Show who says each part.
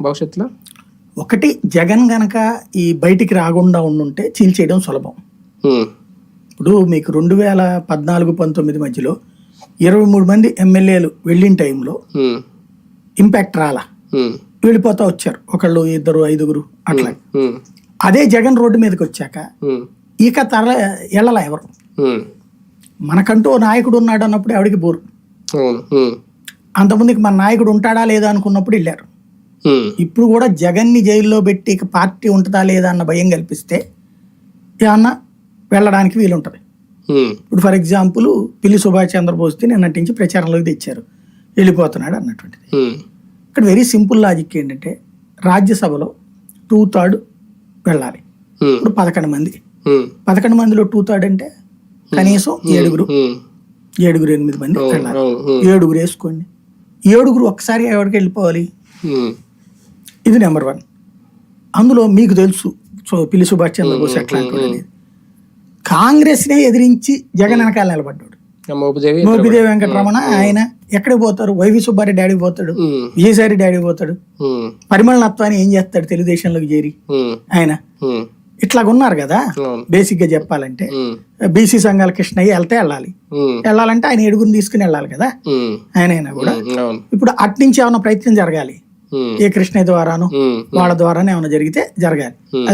Speaker 1: భవిష్యత్తులో?
Speaker 2: ఒకటి, జగన్ గనక ఈ బయటికి రాకుండా ఉండుంటే చీల్చేయడం సులభం. ఇప్పుడు మీకు 2014-19 మధ్యలో 23 మంది ఎమ్మెల్యేలు వెళ్ళిన టైంలో ఇంపాక్ట్ రాలా, వెళ్ళిపోతా వచ్చారు, ఒకళ్ళు ఇద్దరు ఐదుగురు అట్లా. అదే జగన్ రోడ్డు మీదకి వచ్చాక ఇక వెళ్ళలా ఎవరు. మనకంటూ ఓ నాయకుడు ఉన్నాడు అన్నప్పుడు ఎవరికి బోరు. అంతమందికి మన నాయకుడు ఉంటాడా లేదా అనుకున్నప్పుడు వెళ్ళారు. ఇప్పుడు కూడా జగన్ని జైల్లో పెట్టి ఇక పార్టీ ఉంటుందా లేదా అన్న భయం కల్పిస్తే ఏమన్నా వెళ్ళడానికి వీలుంటది. ఇప్పుడు ఫర్ ఎగ్జాంపుల్ పిల్లి సుభాష్ చంద్రబోస్ నిన్నటించి ప్రచారంలోకి తెచ్చారు, వెళ్ళిపోతున్నాడు అన్నటువంటిది. ఇక్కడ వెరీ సింపుల్ లాజిక్ ఏంటంటే, రాజ్యసభలో 2/3 వెళ్ళాలి. ఇప్పుడు 11 మంది, 11 మందిలో 2/3 అంటే కనీసం 7-8 మంది వెళ్ళాలి. 7 వేసుకోండి, 7 ఒక్కసారి ఎవరికి వెళ్ళిపోవాలి. ఇది నెంబర్ 1. అందులో మీకు తెలుసు పిల్లి సుభాష్ చంద్రబోస్ ఎట్లాంటి అనేది. కాంగ్రెస్ నే ఎదిరించి జగన్ వెనకాల నిలబడ్డాడు. మోపిదేవి వెంకటరమణ ఆయన ఎక్కడికి పోతారు, వైవి సుబ్బారెడ్డి డాడీ పోతాడు, విజయసాయి డాడీ పోతాడు, పరిమళ నత్వాన్ని ఏం చేస్తాడు తెలుగుదేశంలోకి చేరి ఆయన. ఇట్లాగ ఉన్నారు కదా. బేసిక్ గా చెప్పాలంటే బీసీ సంఘాల కృష్ణయ్య వెళ్ళాలంటే ఆయన 7 తీసుకుని వెళ్ళాలి కదా ఆయన కూడా. ఇప్పుడు అట్నుంచి ఏమైనా ప్రయత్నం జరగాలి, ఏ కృష్ణయ్య ద్వారాను వాళ్ళ ద్వారానే ఏమైనా జరిగితే జరగాలి.